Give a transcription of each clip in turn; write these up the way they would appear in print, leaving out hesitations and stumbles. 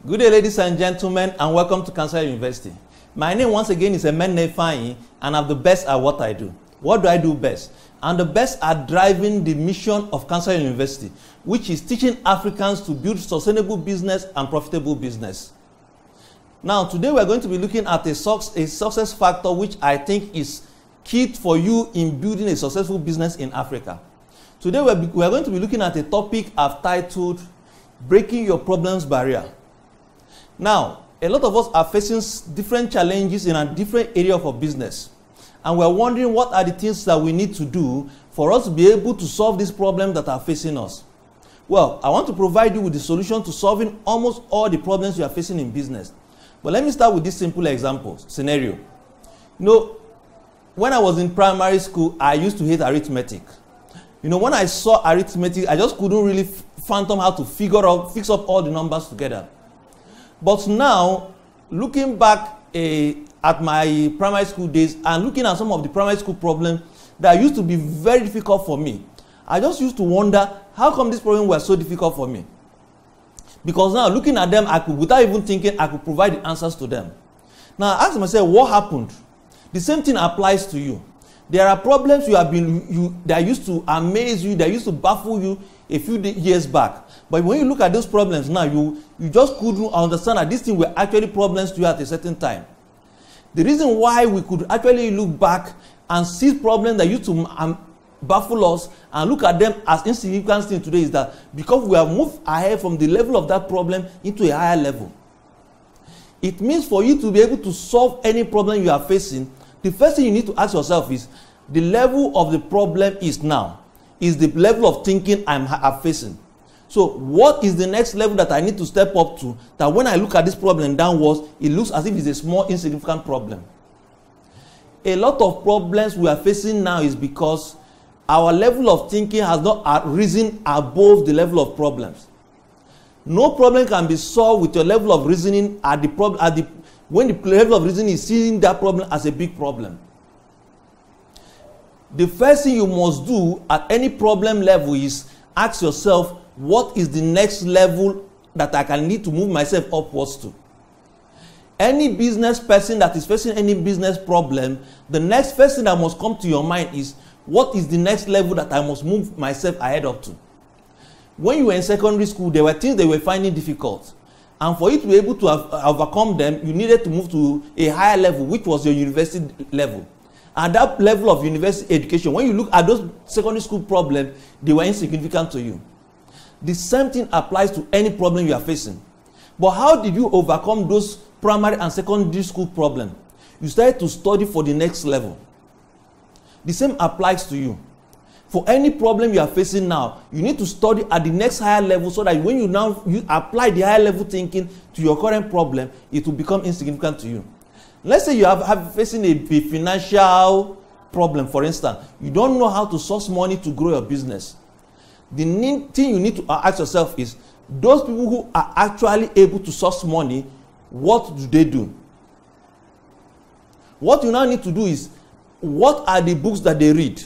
Good day, ladies and gentlemen, and welcome to Council University. My name once again is Emene Fanyi, and I'm the best at what I do. What do I do best? I'm the best at driving the mission of Council University, which is teaching Africans to build sustainable business and profitable business. Now, today we're going to be looking at a success factor which I think is key for you in building a successful business in Africa. Today we're going to be looking at a topic I've titled Breaking Your Problems Barrier. Now, a lot of us are facing different challenges in a different area of our business. And we're wondering what are the things that we need to do for us to be able to solve these problems that are facing us. Well, I want to provide you with the solution to solving almost all the problems you are facing in business. But let me start with this simple example, scenario. You know, when I was in primary school, I used to hate arithmetic. You know, when I saw arithmetic, I just couldn't really fathom how to fix up all the numbers together. But now, looking back at my primary school days and looking at some of the primary school problems that used to be very difficult for me, I just used to wonder, how come these problems were so difficult for me? Because now, looking at them, without even thinking, I could provide the answers to them. Now, I asked myself, what happened? The same thing applies to you. There are problems that used to amaze you, that used to baffle you a few years back. But when you look at those problems now, you just couldn't understand that these things were actually problems to you at a certain time. The reason why we could actually look back and see problems that used to baffle us and look at them as insignificant things today is that because we have moved ahead from the level of that problem into a higher level. It means for you to be able to solve any problem you are facing, the first thing you need to ask yourself is, the level of the problem is now, is the level of thinking I'm facing. So what is the next level that I need to step up to, that when I look at this problem downwards, it looks as if it's a small, insignificant problem. A lot of problems we are facing now is because our level of thinking has not risen above the level of problems. No problem can be solved with your level of reasoning when the level of reasoning is seeing that problem as a big problem. The first thing you must do at any problem level is ask yourself, what is the next level that I can need to move myself upwards to? Any business person that is facing any business problem, the next first thing that must come to your mind is, what is the next level that I must move myself ahead up to? When you were in secondary school, there were things they were finding difficult. And for you to be able to overcome them, you needed to move to a higher level, which was your university level. At that level of university education, when you look at those secondary school problems, they were insignificant to you. The same thing applies to any problem you are facing. But how did you overcome those primary and secondary school problems? You started to study for the next level. The same applies to you. For any problem you are facing now, you need to study at the next higher level so that when you apply the higher level thinking to your current problem, it will become insignificant to you. Let's say you have facing a financial problem, for instance. You don't know how to source money to grow your business. The thing you need to ask yourself is, those people who are actually able to source money, what do they do? What you now need to do is, what are the books that they read?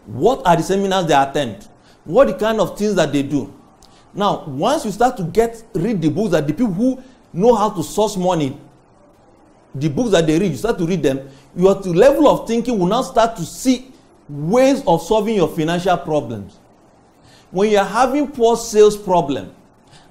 What are the seminars they attend? What are the kind of things that they do? Now, once you start to read the books that the people who know how to source money, the books that they read, you start to read them, your level of thinking will now start to see ways of solving your financial problems. When you are having poor sales problem,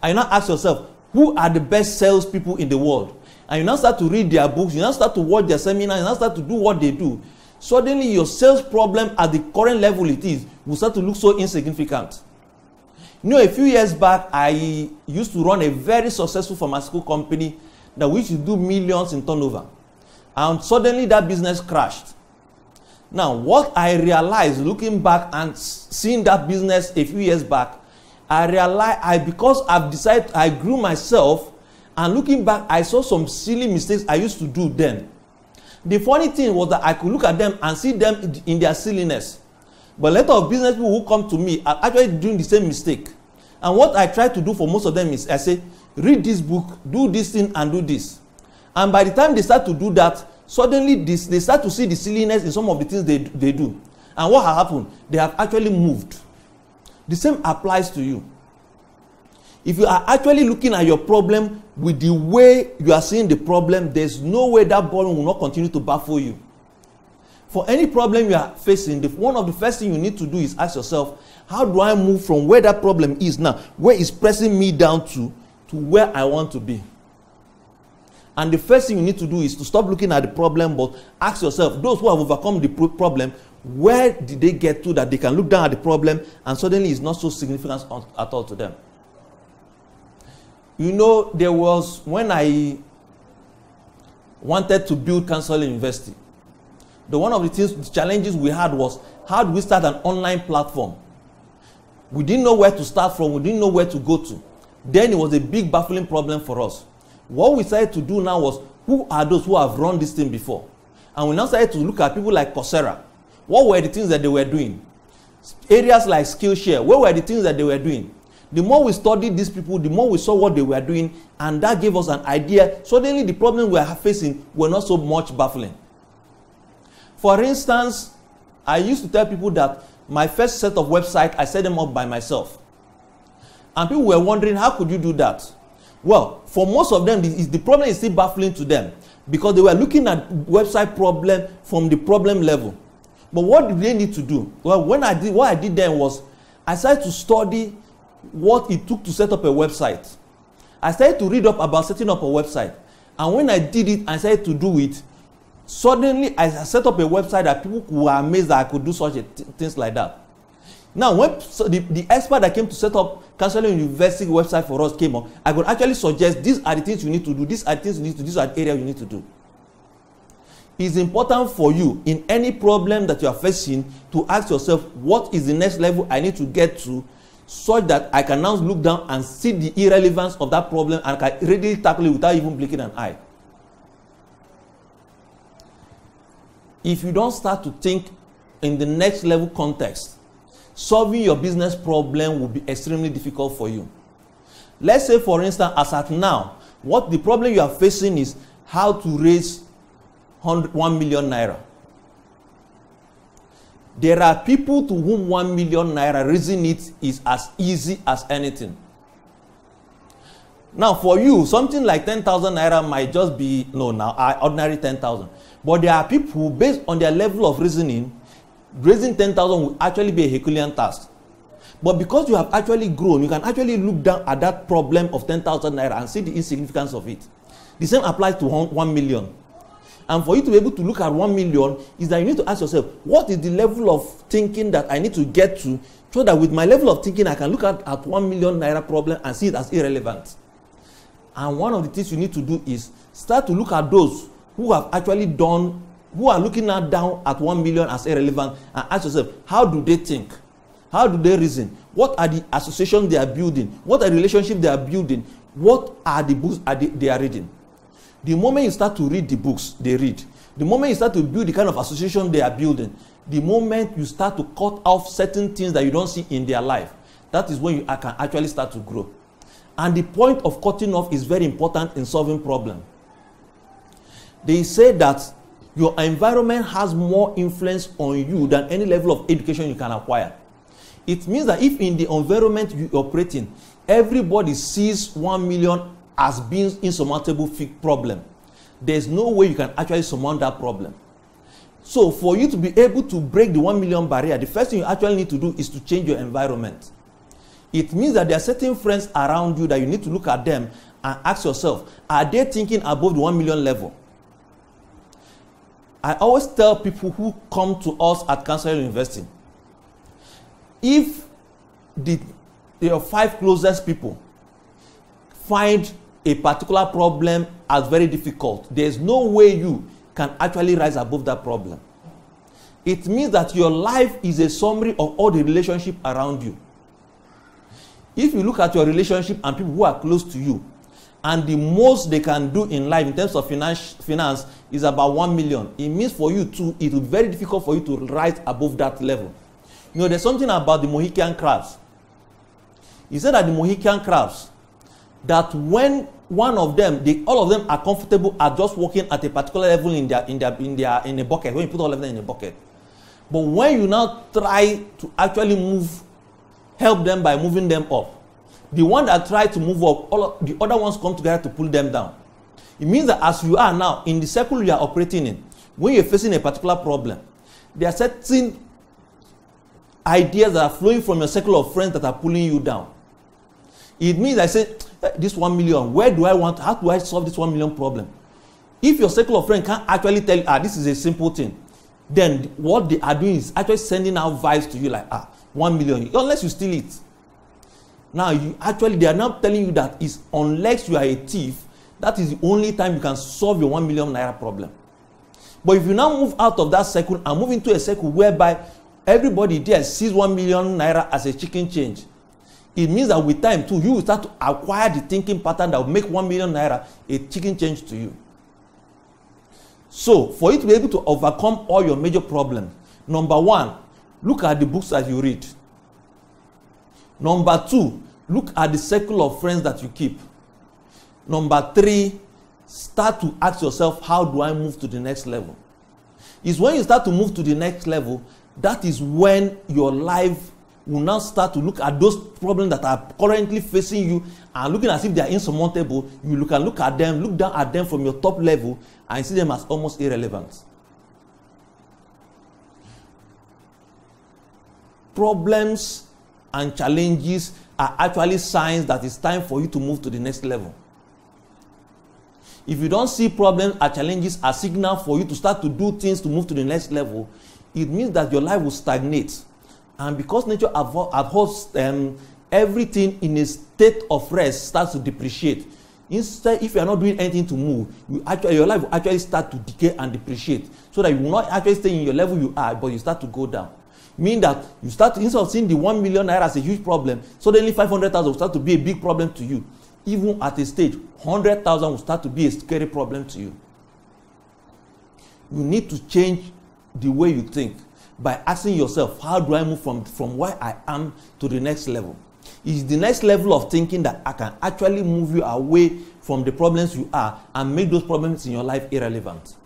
and you now ask yourself, who are the best sales people in the world? And you now start to read their books, you now start to watch their seminars, you now start to do what they do. Suddenly your sales problem at the current level it is will start to look so insignificant. You know, a few years back, I used to run a very successful pharmaceutical company that we used to do millions in turnover. And suddenly that business crashed. Now, what I realized looking back and seeing that business a few years back, I realized because I've decided, I grew myself, and looking back, I saw some silly mistakes I used to do then. The funny thing was that I could look at them and see them in their silliness. But a lot of business people who come to me are actually doing the same mistake. And what I try to do for most of them is I say, read this book, do this thing, and do this. And by the time they start to do that, suddenly they start to see the silliness in some of the things they do. And what has happened? They have actually moved. The same applies to you. If you are actually looking at your problem with the way you are seeing the problem, there's no way that problem will not continue to baffle you. For any problem you are facing, one of the first things you need to do is ask yourself, how do I move from where that problem is now, where it's pressing me down to where I want to be? And the first thing you need to do is to stop looking at the problem, but ask yourself, those who have overcome the problem, where did they get to that they can look down at the problem and suddenly it's not so significant at all to them? You know, there was, when I wanted to build Counsel University, one of the challenges we had was, how do we start an online platform? We didn't know where to start from, we didn't know where to go to. Then it was a big baffling problem for us. What we started to do now was, who are those who have run this thing before? And we now started to look at people like Coursera. What were the things that they were doing? Areas like Skillshare, what were the things that they were doing? The more we studied these people, the more we saw what they were doing, and that gave us an idea. Suddenly the problems we are facing were not so much baffling. For instance, I used to tell people that my first set of websites, I set them up by myself. And people were wondering, how could you do that? Well, for most of them, the problem is still baffling to them because they were looking at website problem from the problem level. But what do they need to do? Well, what I did then was, I started to study what it took to set up a website. I started to read up about setting up a website. And when I did it, I started to do it. Suddenly, I set up a website that people were amazed that I could do such things like that. Now, when the expert that came to set up Counsel University website for us came up, I could actually suggest, these are the things you need to do, these are the things you need to do, these are the areas you need to do. It's important for you in any problem that you are facing to ask yourself, what is the next level I need to get to, such that I can now look down and see the irrelevance of that problem and can readily tackle it without even blinking an eye. If you don't start to think in the next level context, solving your business problem will be extremely difficult for you. Let's say, for instance, as at now, what the problem you are facing is how to raise 1 million naira. There are people to whom 1 million naira raising it is as easy as anything. Now, for you, something like 10,000 naira might just be, ordinary 10,000. But there are people who, based on their level of reasoning, raising 10,000 will actually be a Herculean task. But because you have actually grown, you can actually look down at that problem of 10,000 naira and see the insignificance of it. The same applies to 1 million. And for you to be able to look at 1 million, is that you need to ask yourself, what is the level of thinking that I need to get to, so that with my level of thinking, I can look at 1 million naira problem and see it as irrelevant. And one of the things you need to do is start to look at those who have actually done, who are looking down at 1 million as irrelevant, and ask yourself, how do they think? How do they reason? What are the associations they are building? What are the relationships they are building? What are the books they are reading? The moment you start to read the books they read, the moment you start to build the kind of association they are building, the moment you start to cut off certain things that you don't see in their life, that is when you can actually start to grow. And the point of cutting off is very important in solving problems. They say that your environment has more influence on you than any level of education you can acquire. It means that if in the environment you operate in, everybody sees 1 million as being insurmountable problem, there's no way you can actually surmount that problem. So for you to be able to break the 1 million barrier, the first thing you actually need to do is to change your environment. It means that there are certain friends around you that you need to look at them and ask yourself, are they thinking above the 1 million level? I always tell people who come to us at Counsel University, if your 5 closest people find a particular problem as very difficult, there's no way you can actually rise above that problem. It means that your life is a summary of all the relationships around you. If you look at your relationship and people who are close to you, and the most they can do in life in terms of finance is about 1 million, it means for you too, it will be very difficult for you to rise above that level. You know, there's something about the Mohican crabs. He said that the Mohican crabs, that when one of them, all of them are comfortable at just working at a particular level in a bucket, when you put all of them in a bucket. But when you now try to actually help them by moving them up, the one that try to move up, all of the other ones come together to pull them down. It means that as you are now, in the circle you are operating in, when you're facing a particular problem, there are certain ideas that are flowing from your circle of friends that are pulling you down. It means I say, this 1 million, where do I want, how do I solve this 1 million problem? If your circle of friends can't actually tell you, this is a simple thing, then what they are doing is actually sending out vibes to you like, 1 million, unless you steal it. Now, they are now telling you that is unless you are a thief, that is the only time you can solve your 1 million naira problem. But if you now move out of that circle and move into a circle whereby everybody there sees 1 million naira as a chicken change, it means that with time too, you will start to acquire the thinking pattern that will make 1 million naira a chicken change to you. So, for you to be able to overcome all your major problems, number one, look at the books that you read. Number two, look at the circle of friends that you keep. Number three, start to ask yourself, how do I move to the next level? It's when you start to move to the next level, that is when your life will now start to look at those problems that are currently facing you and looking as if they are insurmountable. You can look at them, look down at them from your top level and see them as almost irrelevant. Problems and challenges are actually signs that it's time for you to move to the next level. If you don't see problems or challenges as signal for you to start to do things to move to the next level, it means that your life will stagnate. And because nature abhors everything in a state of rest starts to depreciate. Instead, if you are not doing anything to move, your life will actually start to decay and depreciate, so that you will not actually stay in your level you are, but you start to go down. Meaning that you start, instead of seeing the 1 million naira as a huge problem, suddenly 500,000 will start to be a big problem to you. Even at a stage, 100,000 will start to be a scary problem to you. You need to change the way you think by asking yourself, how do I move from where I am to the next level? Is the next level of thinking that I can actually move you away from the problems you are and make those problems in your life irrelevant.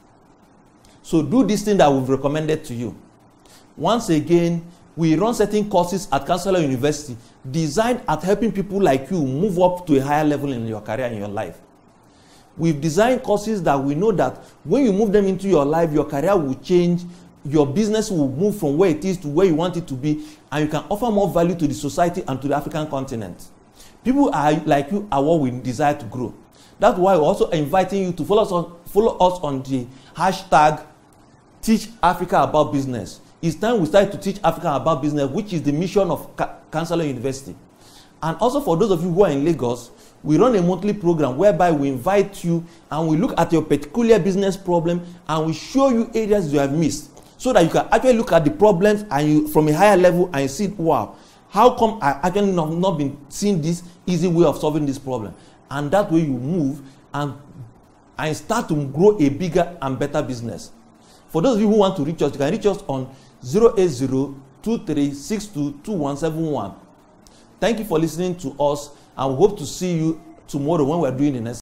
So do this thing that we've recommended to you. Once again, we run certain courses at Counselor University designed at helping people like you move up to a higher level in your career, in your life. We've designed courses that we know that when you move them into your life, your career will change, your business will move from where it is to where you want it to be, and you can offer more value to the society and to the African continent. People like you are what we desire to grow. That's why we're also inviting you to follow us on the hashtag Teach Africa About Business. It's time we start to teach Africa about business, which is the mission of Counselor University. And also for those of you who are in Lagos, we run a monthly program whereby we invite you and we look at your particular business problem and we show you areas you have missed, so that you can actually look at the problems and you from a higher level and see, wow, how come I actually not been seeing this easy way of solving this problem? And that way you move and start to grow a bigger and better business. For those of you who want to reach us, you can reach us on 080-2362-2171. Thank you for listening to us, and we hope to see you tomorrow when we are doing the next